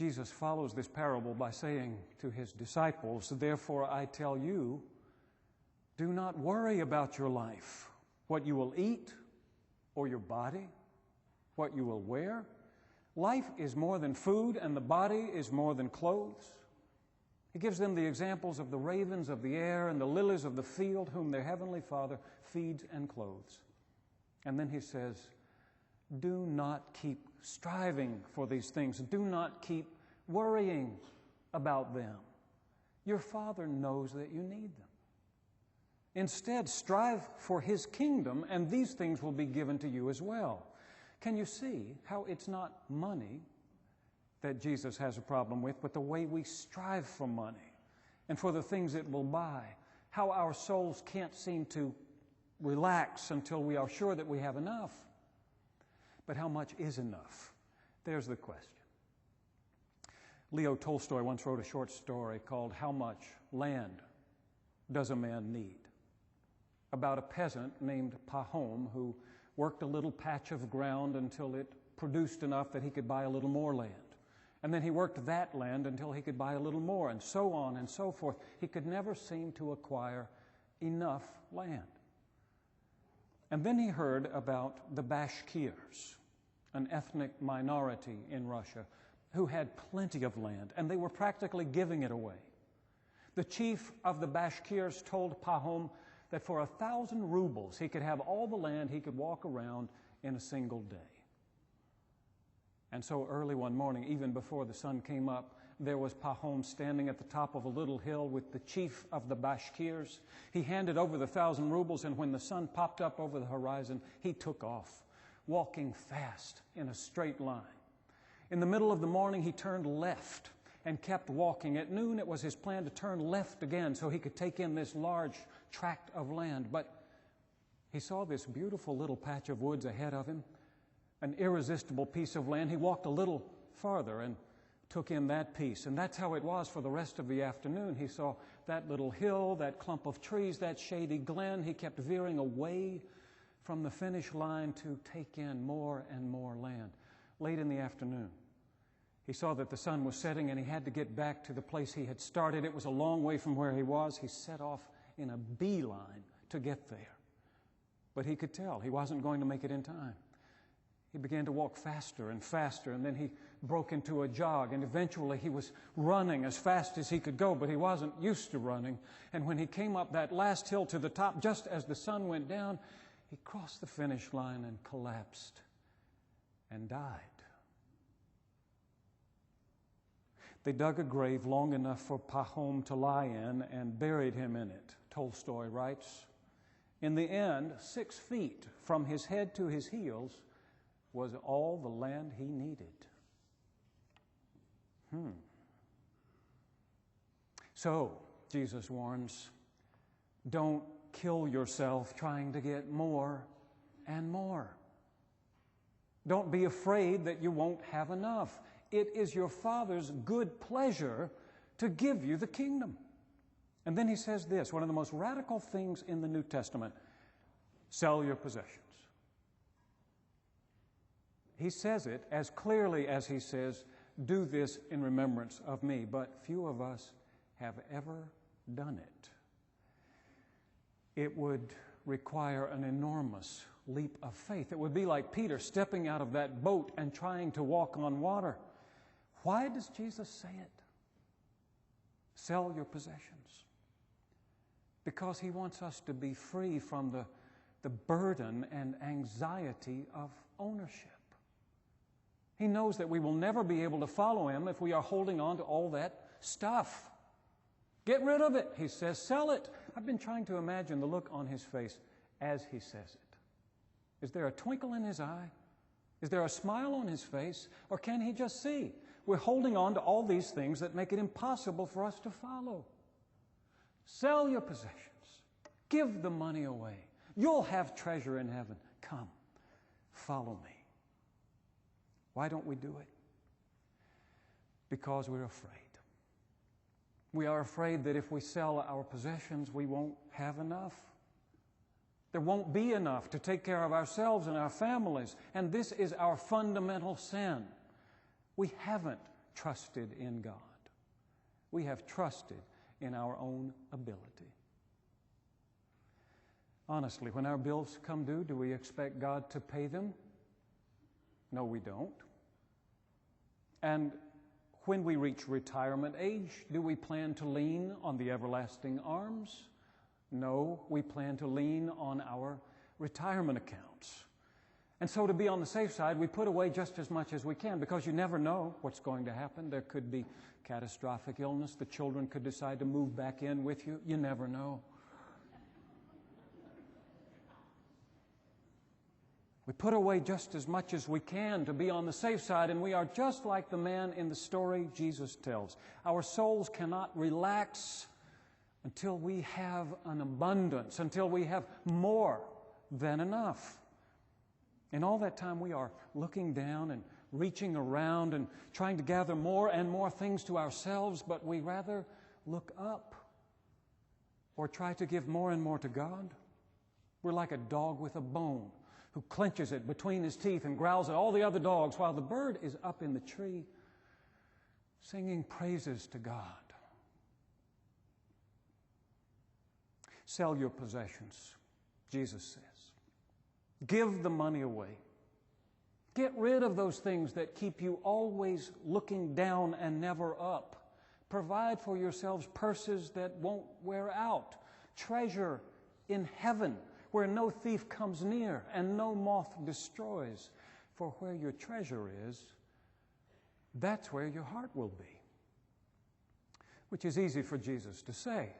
Jesus follows this parable by saying to his disciples, "Therefore I tell you, do not worry about your life, what you will eat, or your body, what you will wear. Life is more than food, and the body is more than clothes." He gives them the examples of the ravens of the air and the lilies of the field, whom their heavenly Father feeds and clothes. And then he says, do not keep striving for these things. Do not keep worrying about them. Your Father knows that you need them. Instead, strive for His kingdom, and these things will be given to you as well. Can you see how it's not money that Jesus has a problem with, but the way we strive for money and for the things it will buy? How our souls can't seem to relax until we are sure that we have enough. But how much is enough? There's the question. Leo Tolstoy once wrote a short story called "How Much Land Does a Man Need?" about a peasant named Pahom who worked a little patch of ground until it produced enough that he could buy a little more land. And then he worked that land until he could buy a little more, and so on and so forth. He could never seem to acquire enough land. And then he heard about the Bashkirs, an ethnic minority in Russia, who had plenty of land, and they were practically giving it away. The chief of the Bashkirs told Pahom that for 1,000 rubles he could have all the land he could walk around in a single day. And so early one morning, even before the sun came up, there was Pahom standing at the top of a little hill with the chief of the Bashkirs. He handed over the 1,000 rubles, and when the sun popped up over the horizon, he took off, walking fast in a straight line. In the middle of the morning, he turned left and kept walking. At noon, it was his plan to turn left again so he could take in this large tract of land. But he saw this beautiful little patch of woods ahead of him, an irresistible piece of land. He walked a little farther and took in that piece. And that's how it was for the rest of the afternoon. He saw that little hill, that clump of trees, that shady glen. He kept veering away from the finish line to take in more and more land. Late in the afternoon, he saw that the sun was setting and he had to get back to the place he had started. It was a long way from where he was. He set off in a beeline to get there. But he could tell he wasn't going to make it in time. He began to walk faster and faster, and then he broke into a jog, and eventually he was running as fast as he could go, but he wasn't used to running. And when he came up that last hill to the top, just as the sun went down, he crossed the finish line and collapsed and died. They dug a grave long enough for Pahom to lie in and buried him in it, Tolstoy writes. In the end, 6 feet from his head to his heels was all the land he needed. So, Jesus warns, don't kill yourself trying to get more and more. Don't be afraid that you won't have enough. It is your Father's good pleasure to give you the kingdom. And then he says this, one of the most radical things in the New Testament: sell your possessions. He says it as clearly as he says, do this in remembrance of me. But few of us have ever done it. It would require an enormous leap of faith. It would be like Peter stepping out of that boat and trying to walk on water. Why does Jesus say it? Sell your possessions. Because he wants us to be free from the burden and anxiety of ownership. He knows that we will never be able to follow him if we are holding on to all that stuff. Get rid of it, he says. Sell it. I've been trying to imagine the look on his face as he says it. Is there a twinkle in his eye? Is there a smile on his face? Or can he just see we're holding on to all these things that make it impossible for us to follow? Sell your possessions. Give the money away. You'll have treasure in heaven. Come, follow me. Why don't we do it? Because we're afraid. We are afraid that if we sell our possessions, we won't have enough. There won't be enough to take care of ourselves and our families. And this is our fundamental sin. We haven't trusted in God. We have trusted in our own ability. Honestly, when our bills come due, do we expect God to pay them? No, we don't. And when we reach retirement age, do we plan to lean on the everlasting arms? No, we plan to lean on our retirement accounts. And so to be on the safe side, we put away just as much as we can, because you never know what's going to happen. There could be catastrophic illness. The children could decide to move back in with you. You never know. We put away just as much as we can to be on the safe side, and we are just like the man in the story Jesus tells. Our souls cannot relax until we have an abundance, until we have more than enough. In all that time, we are looking down and reaching around and trying to gather more and more things to ourselves, but we rather look up or try to give more and more to God. We're like a dog with a bone who clenches it between his teeth and growls at all the other dogs while the bird is up in the tree singing praises to God. Sell your possessions, Jesus says. Give the money away. Get rid of those things that keep you always looking down and never up. Provide for yourselves purses that won't wear out. Treasure in heaven, where no thief comes near and no moth destroys. For where your treasure is, that's where your heart will be. Which is easy for Jesus to say.